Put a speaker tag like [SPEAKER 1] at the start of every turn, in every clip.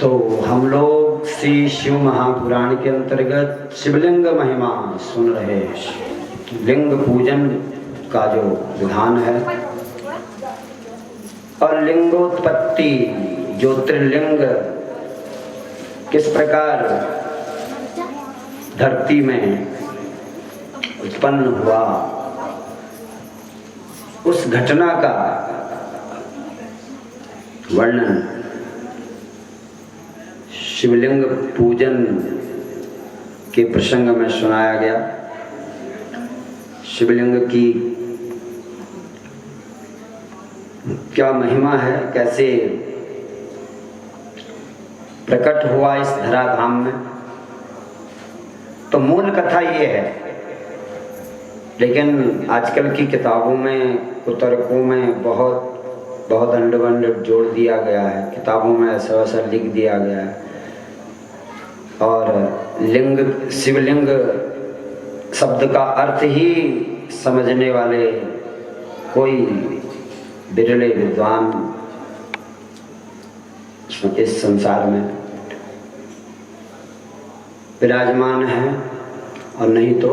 [SPEAKER 1] तो हम लोग श्री शिव महापुराण के अंतर्गत शिवलिंग महिमा सुन रहे हैं। लिंग पूजन का जो विधान है और लिंगोत्पत्ति, ज्योतिर्लिंग किस प्रकार धरती में उत्पन्न हुआ, उस घटना का वर्णन शिवलिंग पूजन के प्रसंग में सुनाया गया। शिवलिंग की क्या महिमा है, कैसे प्रकट हुआ इस धराधाम में, तो मूल कथा ये है। लेकिन आजकल की किताबों में, कुतर्कों में बहुत अंडवंड जोड़ दिया गया है, किताबों में ऐसा वैसा लिख दिया गया है। और लिंग, शिवलिंग शब्द का अर्थ ही समझने वाले कोई बिरले विद्वान इस संसार में विराजमान है, और नहीं तो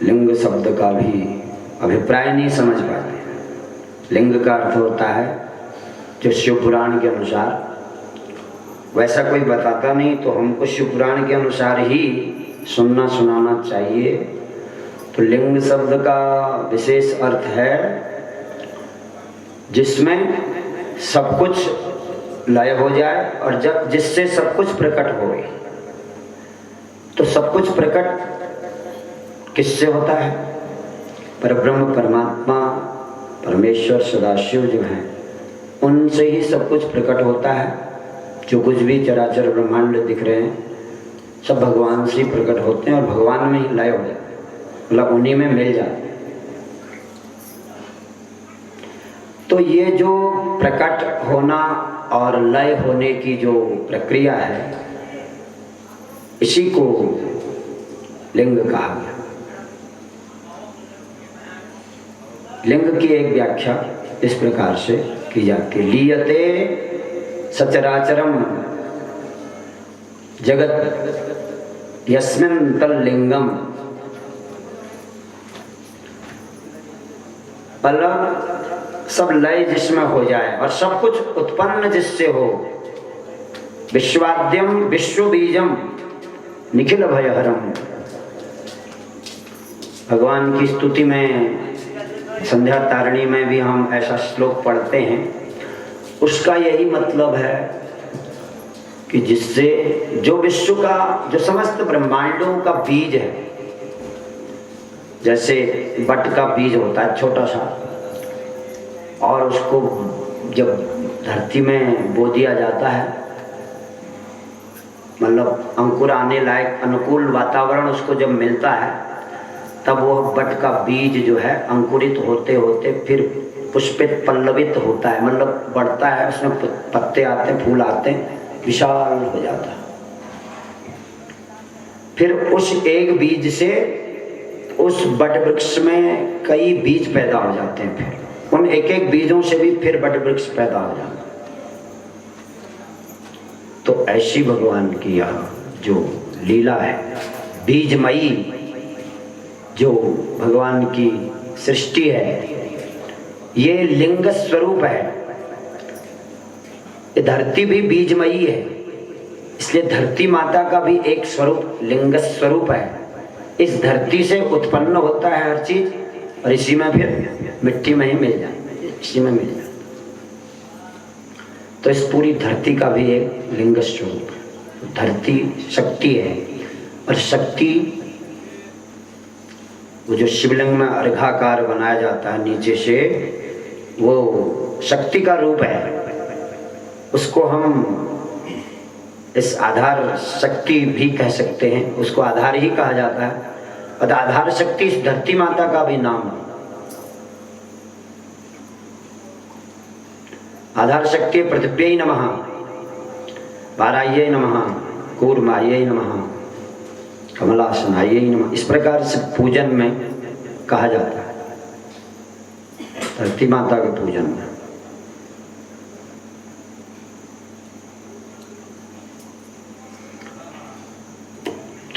[SPEAKER 1] लिंग शब्द का भी अभिप्राय नहीं समझ पाते। लिंग का अर्थ होता है जो शिव पुराण के अनुसार, वैसा कोई बताता नहीं तो हमको शिव पुराण के अनुसार ही सुनना सुनाना चाहिए। तो लिंग शब्द का विशेष अर्थ है जिसमें सब कुछ लय हो जाए और जब जिससे सब कुछ प्रकट हो। तो सब कुछ प्रकट किससे होता है? परब्रह्म परमात्मा परमेश्वर सदाशिव जो हैं उनसे ही सब कुछ प्रकट होता है। जो कुछ भी चराचर ब्रह्मांड दिख रहे हैं सब भगवान से ही प्रकट होते हैं और भगवान में ही लय हो जाते हैं, मतलब उन्हीं में मिल जाते हैं। तो ये जो प्रकट होना और लय होने की जो प्रक्रिया है, इसी को लिंग कहा गया। लिंग की एक व्याख्या इस प्रकार से की जाती है। लीयते सचराचरम जगत यस्मिन् तल्लिंगम, मतलब सब लय जिसमें हो जाए और सब कुछ उत्पन्न जिससे हो। विश्वाद्यम विश्व बीजम निखिल भयहरम। भगवान की स्तुति में, संध्या तारिणी में भी हम ऐसा श्लोक पढ़ते हैं। उसका यही मतलब है कि जिससे जो विश्व का, जो समस्त ब्रह्मांडों का बीज है, जैसे बट का बीज होता है छोटा सा, और उसको जब धरती में बो दिया जाता है, मतलब अंकुर आने लायक अनुकूल वातावरण उसको जब मिलता है, तब वह बट का बीज जो है अंकुरित होते होते फिर पुष्पित पल्लवित होता है, मतलब बढ़ता है, उसमें पत्ते आते हैं, फूल आते हैं, विशाल हो जाता है। फिर उस एक बीज से उस बट वृक्ष में कई बीज पैदा हो जाते हैं। फिर उन एक एक बीजों से भी फिर बट वृक्ष पैदा हो जाता है। तो ऐसी भगवान की यह जो लीला है, बीजमयी जो भगवान की सृष्टि है, ये लिंग स्वरूप है। ये धरती भी बीजमयी है, इसलिए धरती माता का भी एक स्वरूप लिंग स्वरूप है। इस धरती से उत्पन्न होता है हर चीज, और इसी में फिर मिट्टी में ही मिल जाए, इसी में मिल जाए। तो इस पूरी धरती का भी एक लिंग स्वरूप है। धरती शक्ति है, और शक्ति वो जो शिवलिंग में अर्घाकार बनाया जाता है नीचे से, वो शक्ति का रूप है। उसको हम इस आधार शक्ति भी कह सकते हैं, उसको आधार ही कहा जाता है। और आधार शक्ति इस धरती माता का भी नाम है। आधार शक्ति पृथ्व्यै नमः, वारायै नमः, कूर्मायै नमः, कमलासनायै नमः। इस प्रकार से पूजन में कहा जाता है, धरती माता के पूजन में।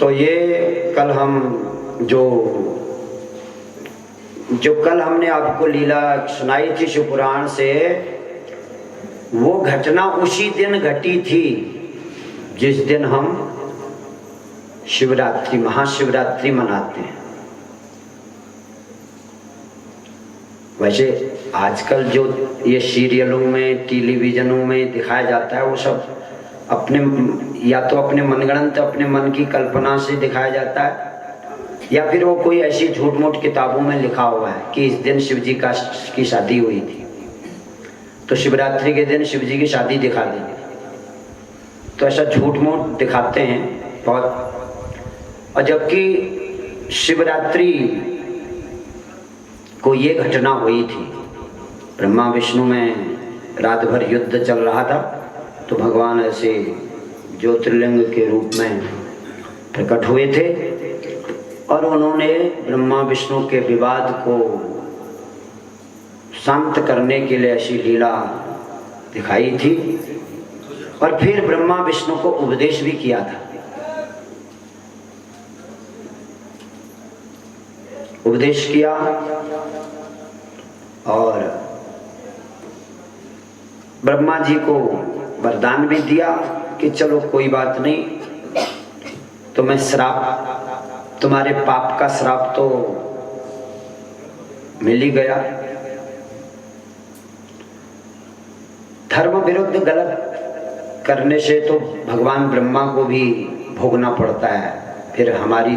[SPEAKER 1] तो ये कल हम जो कल हमने आपको लीला सुनाई थी शिवपुराण से, वो घटना उसी दिन घटी थी जिस दिन हम शिवरात्रि, महाशिवरात्रि मनाते हैं। वैसे आजकल जो ये सीरियलों में, टेलीविजनों में दिखाया जाता है, वो सब अपने या तो अपने मनगढ़ंत, अपने मन की कल्पना से दिखाया जाता है, या फिर वो कोई ऐसी झूठ मूठ किताबों में लिखा हुआ है कि इस दिन शिव जी की शादी हुई थी, तो शिवरात्रि के दिन शिव जी की शादी दिखा देंगे। तो ऐसा झूठ मूठ दिखाते हैं बहुत। और जबकि शिवरात्रि को ये घटना हुई थी, ब्रह्मा विष्णु में रात भर युद्ध चल रहा था, तो भगवान ऐसे ज्योतिर्लिंग के रूप में प्रकट हुए थे और उन्होंने ब्रह्मा विष्णु के विवाद को शांत करने के लिए ऐसी लीला दिखाई थी। और फिर ब्रह्मा विष्णु को उपदेश भी किया था। उपदेश किया और ब्रह्मा जी को वरदान भी दिया कि चलो कोई बात नहीं, तुम्हें श्राप, तुम्हारे पाप का श्राप तो मिल ही गया। धर्म विरुद्ध गलत करने से तो भगवान ब्रह्मा को भी भोगना पड़ता है, फिर हमारी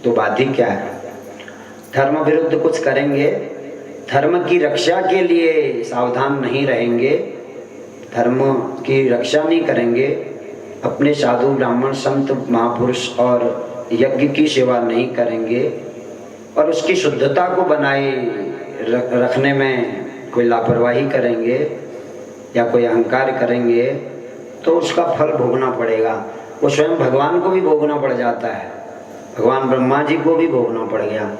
[SPEAKER 1] तो बात ही क्या है। धर्म विरुद्ध कुछ करेंगे, धर्म की रक्षा के लिए सावधान नहीं रहेंगे, धर्म की रक्षा नहीं करेंगे, अपने साधु ब्राह्मण संत महापुरुष और यज्ञ की सेवा नहीं करेंगे और उसकी शुद्धता को बनाए रखने में कोई लापरवाही करेंगे या कोई अहंकार करेंगे, तो उसका फल भोगना पड़ेगा। वो स्वयं भगवान को भी भोगना पड़ जाता है, भगवान ब्रह्मा जी को भी भोगना पड़ गया।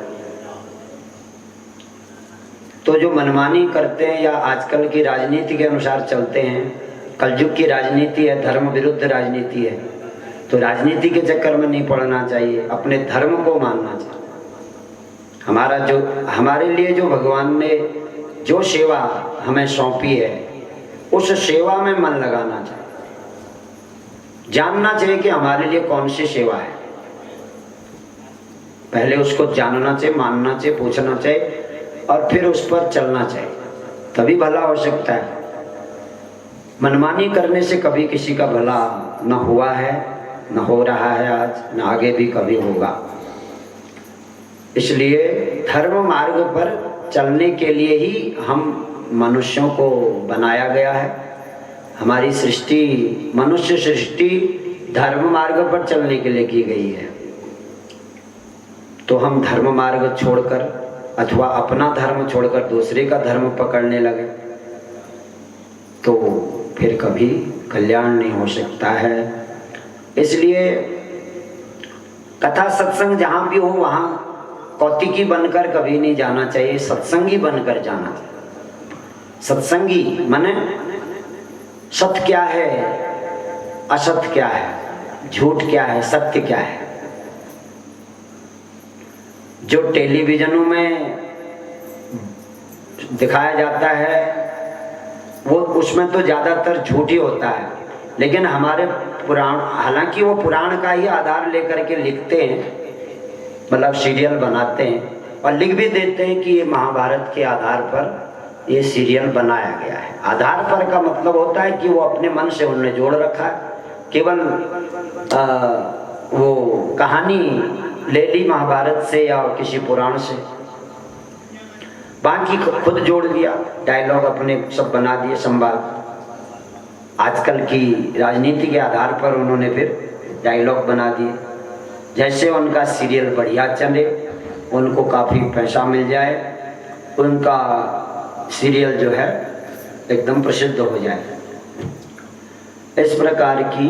[SPEAKER 1] तो जो मनमानी करते हैं या आजकल की राजनीति के अनुसार चलते हैं, कलयुग की राजनीति है, धर्म विरुद्ध राजनीति है, तो राजनीति के चक्कर में नहीं पड़ना चाहिए, अपने धर्म को मानना चाहिए। हमारे लिए जो भगवान ने जो सेवा हमें सौंपी है, उस सेवा में मन लगाना चाहिए, जानना चाहिए कि हमारे लिए कौन सी सेवा है। पहले उसको जानना चाहिए, मानना चाहिए, पूछना चाहिए और फिर उस पर चलना चाहिए, तभी भला हो सकता है। मनमानी करने से कभी किसी का भला न हुआ है, न हो रहा है आज, न आगे भी कभी होगा। इसलिए धर्म मार्ग पर चलने के लिए ही हम मनुष्यों को बनाया गया है। हमारी सृष्टि, मनुष्य सृष्टि धर्म मार्ग पर चलने के लिए की गई है। तो हम धर्म मार्ग छोड़कर अथवा अपना धर्म छोड़कर दूसरे का धर्म पकड़ने लगे तो फिर कभी कल्याण नहीं हो सकता है। इसलिए कथा सत्संग जहाँ भी हो वहाँ कौतिकी बनकर कभी नहीं जाना चाहिए, सत्संगी बनकर जाना चाहिए। सत्संगी माने सत्य क्या है, असत्य क्या है, झूठ क्या है, सत्य क्या है। जो टेलीविजनों में दिखाया जाता है वो उसमें तो ज़्यादातर झूठ ही होता है, लेकिन हमारे पुराण, हालांकि वो पुराण का ही आधार लेकर के लिखते हैं, मतलब सीरियल बनाते हैं और लिख भी देते हैं कि ये महाभारत के आधार पर ये सीरियल बनाया गया है। आधार पर का मतलब होता है कि वो अपने मन से उन्होंने जोड़ रखा है, केवल वो कहानी ले ली महाभारत से या किसी पुराण से, बाकी खुद जोड़ दिया, डायलॉग अपने सब बना दिए, संवाद। आजकल की राजनीति के आधार पर उन्होंने फिर डायलॉग बना दिए, जैसे उनका सीरियल बढ़िया चले, उनको काफ़ी पैसा मिल जाए, उनका सीरियल जो है एकदम प्रसिद्ध हो जाए। इस प्रकार की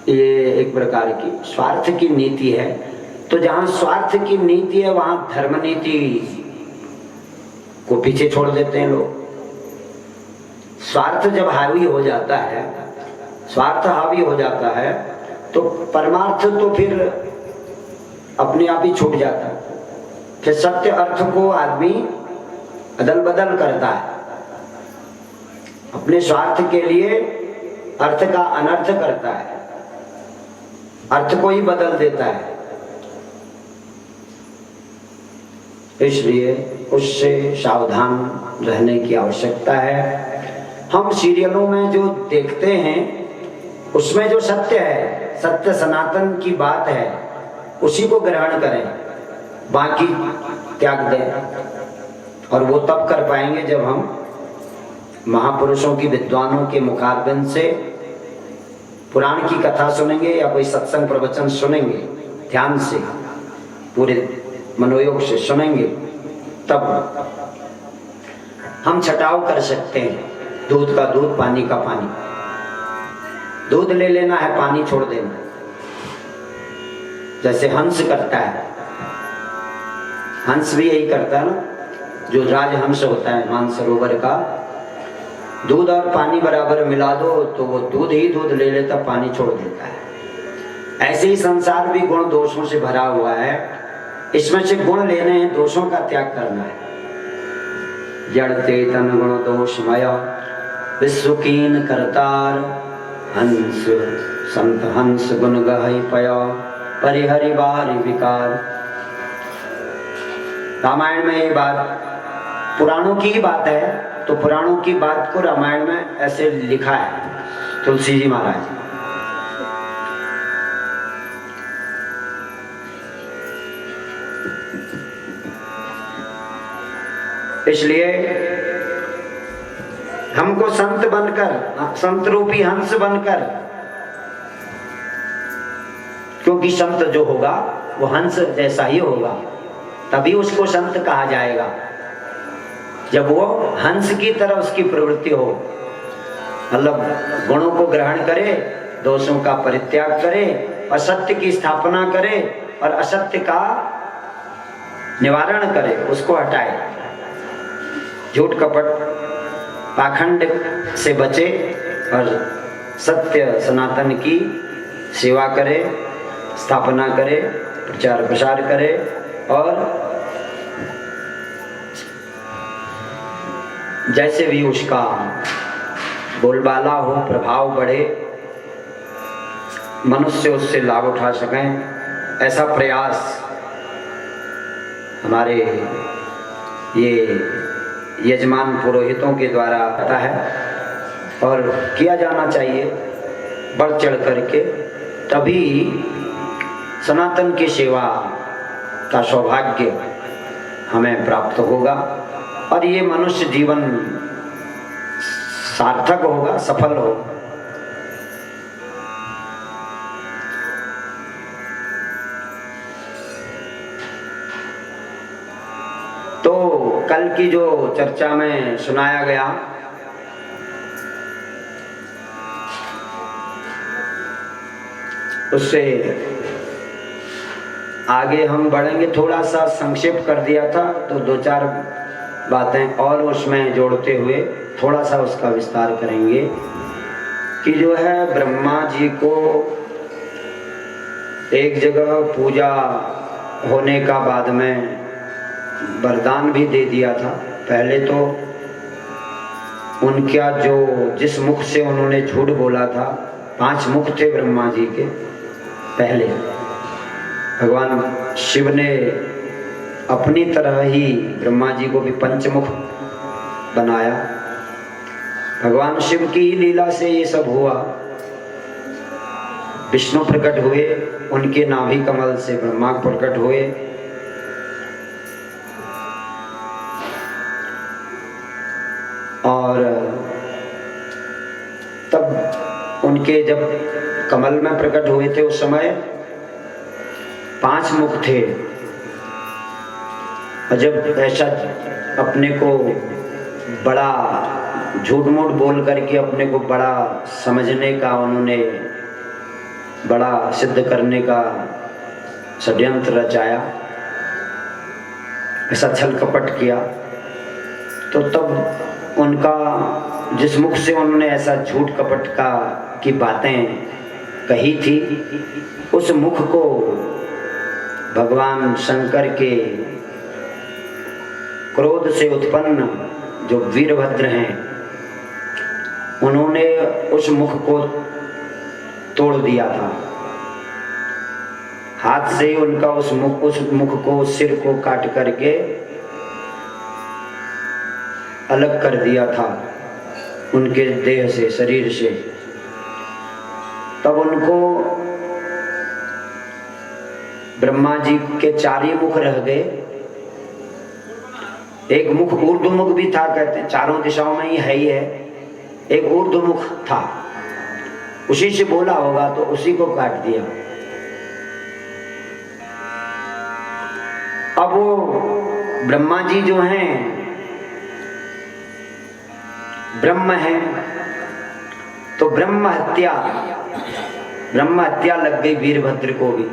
[SPEAKER 1] ये एक प्रकार की स्वार्थ की नीति है। तो जहाँ स्वार्थ की नीति है वहाँ धर्म नीति को पीछे छोड़ देते हैं लोग। स्वार्थ जब हावी हो जाता है, स्वार्थ हावी हो जाता है तो परमार्थ तो फिर अपने आप ही छूट जाता है। फिर सत्य अर्थ को आदमी अदल बदल करता है, अपने स्वार्थ के लिए अर्थ का अनर्थ करता है, अर्थ को ही बदल देता है। इसलिए उससे सावधान रहने की आवश्यकता है। हम सीरियलों में जो देखते हैं उसमें जो सत्य है, सत्य सनातन की बात है, उसी को ग्रहण करें, बाकी त्याग दें। और वो तब कर पाएंगे जब हम महापुरुषों की, विद्वानों के मुखारबिंद से पुराण की कथा सुनेंगे या कोई सत्संग प्रवचन सुनेंगे, ध्यान से पूरे मनोयोग से सुनेंगे, तब हम छटाव कर सकते हैं। दूध का दूध, पानी का पानी। दूध ले लेना है, पानी छोड़ देना, जैसे हंस करता है। हंस भी यही करता है ना, जो राजहंस होता है मानसरोवर का, दूध और पानी बराबर मिला दो तो वो दूध ही दूध ले लेता, पानी छोड़ देता है। ऐसे ही संसार भी गुण दोषों से भरा हुआ है, इसमें से गुण लेने हैं, दोषों का त्याग करना है। जड़ चेतन गुण दोषमय विश्व कीन करतार, हंस संत हंस गुण गहई पया परिहरि बारि विकार। रामायण में ये बात पुराणों की ही बात है, तो पुराणों की बात को रामायण में ऐसे लिखा है तुलसी जी महाराज। इसलिए हमको संत बनकर, संत रूपी हंस बनकर, क्योंकि संत जो होगा वो हंस जैसा ही होगा, तभी उसको संत कहा जाएगा जब वो हंस की तरह उसकी प्रवृत्ति हो, मतलब गुणों को ग्रहण करे, दोषों का परित्याग करे, असत्य की स्थापना करे और असत्य का निवारण करे, उसको हटाए, झूठ कपट पाखंड से बचे और सत्य सनातन की सेवा करे, स्थापना करे, प्रचार प्रसार करे और जैसे भी उसका बोलबाला हो, प्रभाव बढ़े, मनुष्य उससे लाभ उठा सकें, ऐसा प्रयास हमारे ये यजमान पुरोहितों के द्वारा आता है और किया जाना चाहिए बढ़ चढ़ करके। तभी सनातन की सेवा का सौभाग्य हमें प्राप्त होगा और ये मनुष्य जीवन सार्थक होगा, सफल होगा। तो कल की जो चर्चा में सुनाया गया, उससे आगे हम बढ़ेंगे। थोड़ा सा संक्षेप कर दिया था, तो दो चार बातें और उसमें जोड़ते हुए थोड़ा सा उसका विस्तार करेंगे कि जो है ब्रह्मा जी को एक जगह पूजा होने का बाद में वरदान भी दे दिया था। पहले तो उनका जो जिस मुख से उन्होंने झूठ बोला था, 5 मुख थे ब्रह्मा जी के। पहले भगवान शिव ने अपनी तरह ही ब्रह्मा जी को भी पंचमुख बनाया। भगवान शिव की ही लीला से ये सब हुआ। विष्णु प्रकट हुए, उनके नाभि कमल से ब्रह्मा प्रकट हुए। और तब उनके जब कमल में प्रकट हुए थे उस समय 5 मुख थे। और जब ऐसा अपने को बड़ा झूठ मूठ बोल करके अपने को बड़ा समझने का, उन्होंने बड़ा सिद्ध करने का षड्यंत्र रचाया, ऐसा छल कपट किया, तो तब उनका जिस मुख से उन्होंने ऐसा झूठ कपट की बातें कही थी, उस मुख को भगवान शंकर के क्रोध से उत्पन्न जो वीरभद्र हैं, उन्होंने उस मुख को तोड़ दिया था। हाथ से उनका उस मुख को, सिर को काट करके अलग कर दिया था उनके देह से, शरीर से। तब उनको ब्रह्मा जी के 4 ही मुख रह गए। एक मुख ऊर्ध्वमुख भी था, कहते हैं चारों दिशाओं में ही है। एक ऊर्ध्वमुख था, उसी से बोला होगा तो उसी को काट दिया। अब वो ब्रह्मा जी जो हैं ब्रह्म हैं, तो ब्रह्म हत्या लग गई वीरभद्र को भी।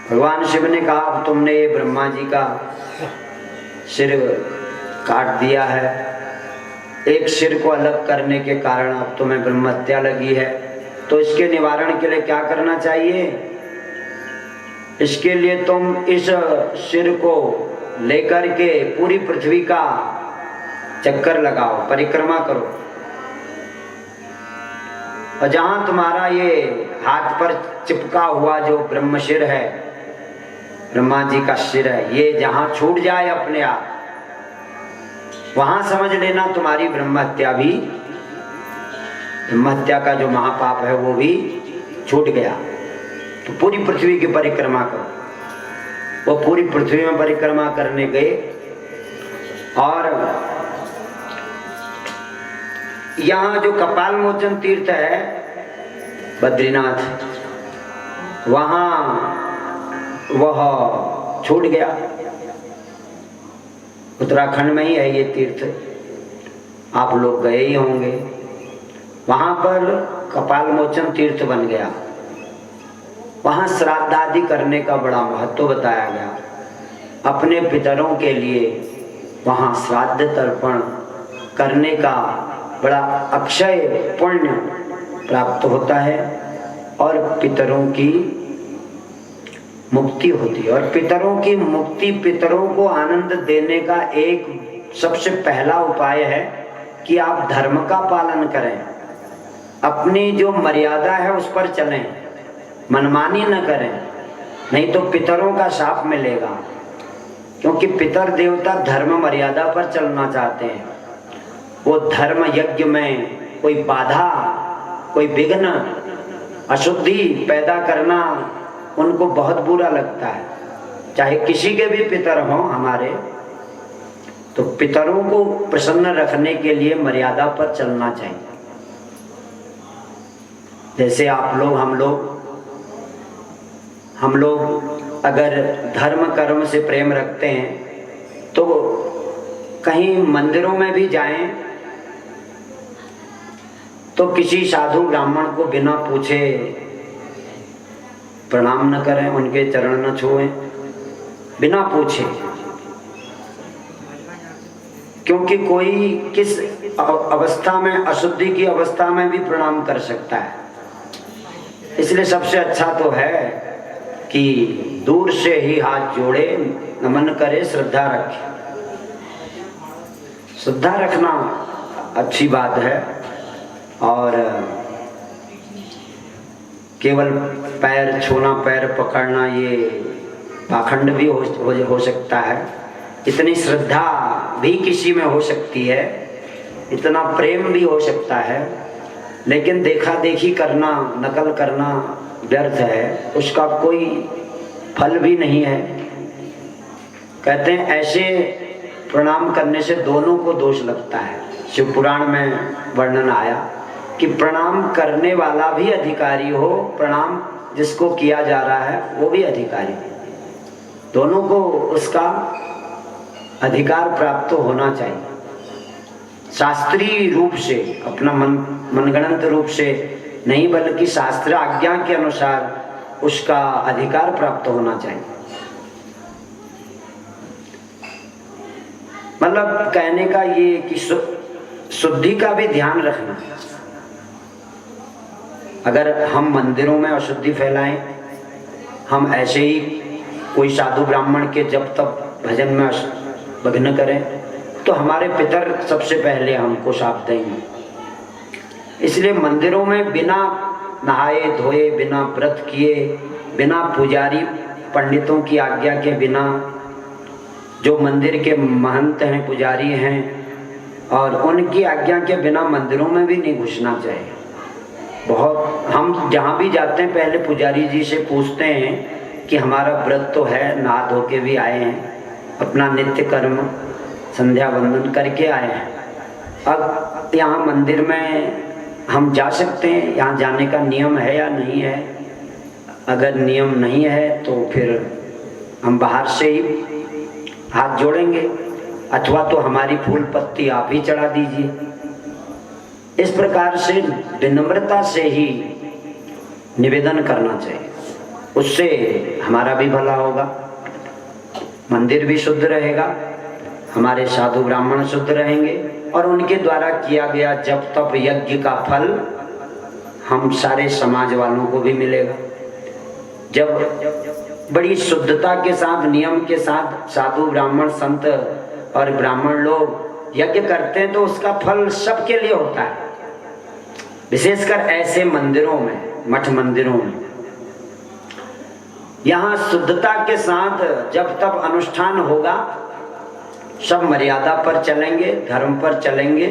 [SPEAKER 1] भगवान शिव ने कहा, अब तुमने ये ब्रह्मा जी का सिर काट दिया है, एक सिर को अलग करने के कारण अब तुम्हें ब्रह्म हत्या लगी है, तो इसके निवारण के लिए क्या करना चाहिए? इसके लिए तुम इस सिर को लेकर के पूरी पृथ्वी का चक्कर लगाओ, परिक्रमा करो, और जहां तुम्हारा ये हाथ पर चिपका हुआ जो ब्रह्मशिर है, ब्रह्मा जी का सिर है, ये जहां छूट जाए अपने आप, वहां समझ लेना तुम्हारी ब्रह्म हत्या का जो महापाप है वो भी छूट गया। तो पूरी पृथ्वी की परिक्रमा करो। वो पूरी पृथ्वी में परिक्रमा करने गए, और यहाँ जो कपाल मोचन तीर्थ है बद्रीनाथ, वहां वह छूट गया। उत्तराखंड में ही है ये तीर्थ, आप लोग गए ही होंगे। वहां पर कपाल मोचन तीर्थ बन गया। वहां श्राद्ध आदि करने का बड़ा महत्व बताया गया। अपने पितरों के लिए वहां श्राद्ध तर्पण करने का बड़ा अक्षय पुण्य प्राप्त होता है, और पितरों की मुक्ति होती है। और पितरों की मुक्ति, पितरों को आनंद देने का एक सबसे पहला उपाय है कि आप धर्म का पालन करें, अपनी जो मर्यादा है उस पर चलें, मनमानी न करें, नहीं तो पितरों का शाप मिलेगा। क्योंकि पितर देवता धर्म मर्यादा पर चलना चाहते हैं। वो धर्म यज्ञ में कोई बाधा, कोई विघ्न, अशुद्धि पैदा करना उनको बहुत बुरा लगता है। चाहे किसी के भी पितर हों हमारे, तो पितरों को प्रसन्न रखने के लिए मर्यादा पर चलना चाहिए। जैसे आप लोग, हम लोग अगर धर्म कर्म से प्रेम रखते हैं तो कहीं मंदिरों में भी जाएं तो किसी साधु ब्राह्मण को बिना पूछे प्रणाम न करें, उनके चरण न छुएं बिना पूछे। क्योंकि कोई किस अवस्था में, अशुद्धि की अवस्था में भी प्रणाम कर सकता है। इसलिए सबसे अच्छा तो है कि दूर से ही हाथ जोड़े, नमन करे, श्रद्धा रखे। श्रद्धा रखना अच्छी बात है, और केवल पैर छूना, पैर पकड़ना ये पाखंड भी हो सकता है। इतनी श्रद्धा भी किसी में हो सकती है, इतना प्रेम भी हो सकता है, लेकिन देखा देखी करना, नकल करना व्यर्थ है, उसका कोई फल भी नहीं है। कहते हैं ऐसे प्रणाम करने से दोनों को दोष लगता है। शिव पुराण में वर्णन आया कि प्रणाम करने वाला भी अधिकारी हो, प्रणाम जिसको किया जा रहा है वो भी अधिकारी, दोनों को उसका अधिकार प्राप्त होना चाहिए। शास्त्रीय रूप से, अपना मनगणंत रूप से नहीं, बल्कि शास्त्र आज्ञा के अनुसार उसका अधिकार प्राप्त होना चाहिए। मतलब कहने का ये कि शुद्धि का भी ध्यान रखना। अगर हम मंदिरों में अशुद्धि फैलाएं, हम ऐसे ही कोई साधु ब्राह्मण के जब तक भजन में भग्न करें, तो हमारे पितर सबसे पहले हमको शाप देंगे। इसलिए मंदिरों में बिना नहाए धोए, बिना व्रत किए, बिना पुजारी पंडितों की आज्ञा के बिना, जो मंदिर के महंत हैं, पुजारी हैं, और उनकी आज्ञा के बिना मंदिरों में भी नहीं घुसना चाहिए। बहुत हम जहाँ भी जाते हैं पहले पुजारी जी से पूछते हैं कि हमारा व्रत तो है, नहा धो के भी आए हैं, अपना नित्य कर्म संध्या वंदन करके आए हैं। अब यहाँ मंदिर में हम जा सकते हैं, यहाँ जाने का नियम है या नहीं है? अगर नियम नहीं है तो फिर हम बाहर से ही हाथ जोड़ेंगे, अथवा तो हमारी फूल पत्ती आप ही चढ़ा दीजिए। इस प्रकार से विनम्रता से ही निवेदन करना चाहिए, उससे हमारा भी भला होगा, मंदिर भी शुद्ध रहेगा, हमारे साधु ब्राह्मण शुद्ध रहेंगे, और उनके द्वारा किया गया जप तप यज्ञ का फल हम सारे समाज वालों को भी मिलेगा। जब बड़ी शुद्धता के साथ, नियम के साथ साधु ब्राह्मण संत और ब्राह्मण लोग यज्ञ करते हैं तो उसका फल सबके लिए होता है। विशेषकर ऐसे मंदिरों में, मठ मंदिरों में, यहाँ शुद्धता के साथ जब तब अनुष्ठान होगा, सब मर्यादा पर चलेंगे, धर्म पर चलेंगे,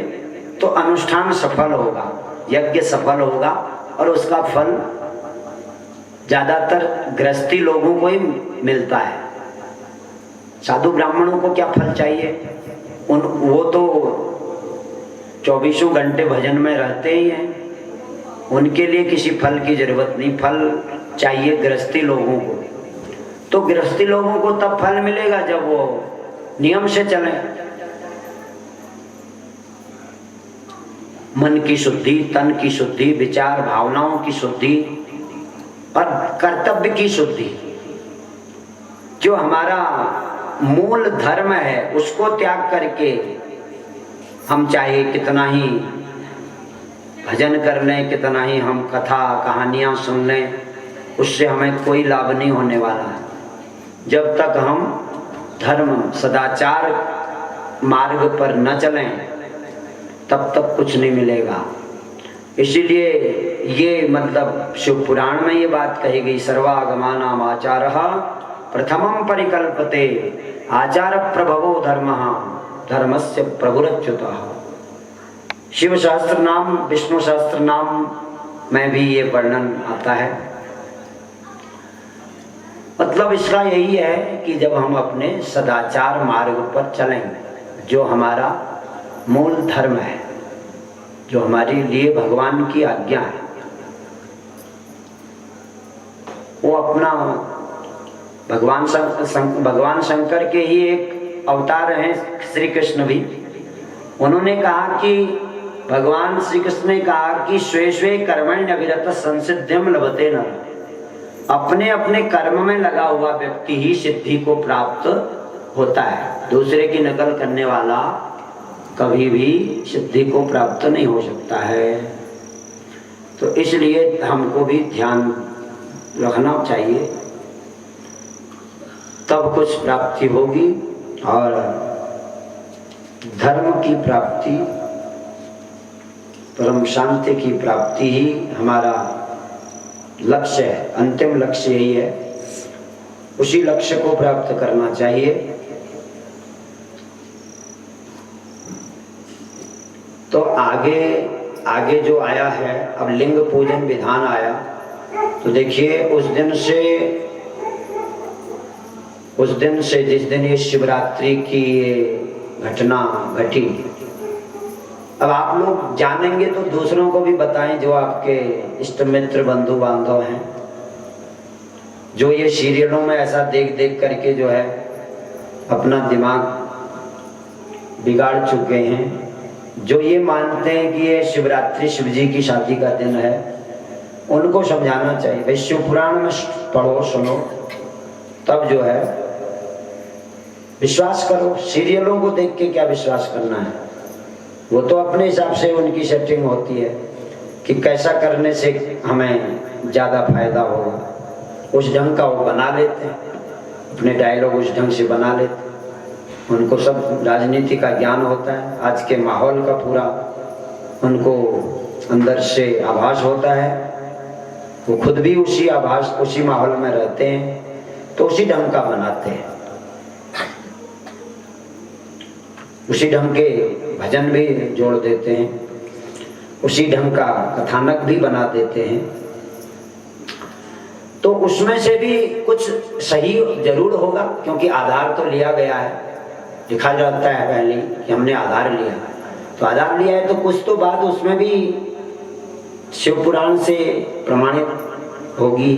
[SPEAKER 1] तो अनुष्ठान सफल होगा, यज्ञ सफल होगा, और उसका फल ज्यादातर गृहस्थी लोगों को ही मिलता है। साधु ब्राह्मणों को क्या फल चाहिए? वो तो 24 घंटे भजन में रहते ही हैं, उनके लिए किसी फल की जरूरत नहीं। फल चाहिए गृहस्थी लोगों को, तो गृहस्थी लोगों को तब फल मिलेगा जब वो नियम से चले। मन की शुद्धि, तन की शुद्धि, विचार भावनाओं की शुद्धि और कर्तव्य की शुद्धि, जो हमारा मूल धर्म है उसको त्याग करके हम चाहे कितना ही भजन कर लें, कितना ही हम कथा कहानियां सुन लें, उससे हमें कोई लाभ नहीं होने वाला है। जब तक हम धर्म सदाचार मार्ग पर न चलें तब तक कुछ नहीं मिलेगा। इसीलिए ये मतलब शिव पुराण में ये बात कही गई, सर्वागमानाम आचारः प्रथमं परिकल्पते आचार प्रभवो धर्मः धर्मस्य प्रभुरच्युतः। शिव शास्त्र नाम, विष्णु शास्त्र नाम में भी ये वर्णन आता है। मतलब इसका यही है कि जब हम अपने सदाचार मार्ग पर चलें, जो हमारा मूल धर्म है, जो हमारे लिए भगवान की आज्ञा है, वो अपना भगवान शंकर के ही एक अवतार हैं श्री कृष्ण भी। उन्होंने कहा कि भगवान श्री कृष्ण ने कहा कि स्वे स्वे कर्मण्यभिरतः संसिद्धिं लभते नरः। अपने अपने कर्म में लगा हुआ व्यक्ति ही सिद्धि को प्राप्त होता है, दूसरे की नकल करने वाला कभी भी सिद्धि को प्राप्त नहीं हो सकता है। तो इसलिए हमको भी ध्यान रखना चाहिए, तब कुछ प्राप्ति होगी, और धर्म की प्राप्ति, परम शांति की प्राप्ति ही हमारा लक्ष्य है, अंतिम लक्ष्य यही है। उसी लक्ष्य को प्राप्त करना चाहिए। तो आगे जो आया है, अब लिंग पूजन विधान आया, तो देखिए उस दिन से जिस दिन ये शिवरात्रि की घटना घटी, अब आप लोग जानेंगे तो दूसरों को भी बताएं, जो आपके इष्ट मित्र बंधु बांधव हैं, जो ये सीरियलों में ऐसा देख देख करके जो है अपना दिमाग बिगाड़ चुके हैं, जो ये मानते हैं कि ये शिवरात्रि शिव जी की शादी का दिन है, उनको समझाना चाहिए भाई शिव पुराण में पढ़ो, सुनो, तब जो है विश्वास करो। सीरियलों को देख के क्या विश्वास करना है, वो तो अपने हिसाब से उनकी सेटिंग होती है, कि कैसा करने से हमें ज़्यादा फायदा होगा, उस ढंग का वो बना लेते हैं, अपने डायलॉग उस ढंग से बना लेते हैं। उनको सब राजनीति का ज्ञान होता है, आज के माहौल का पूरा उनको अंदर से आभास होता है, वो खुद भी उसी आभास उसी माहौल में रहते हैं, तो उसी ढंग का बनाते हैं, उसी ढंग के भजन भी जोड़ देते हैं, उसी ढंग का कथानक भी बना देते हैं। तो उसमें से भी कुछ सही जरूर होगा, क्योंकि आधार तो लिया गया है, लिखा जाता है पहले कि हमने आधार लिया, तो आधार लिया है तो कुछ तो बात उसमें भी शिव पुराण से प्रमाणित होगी,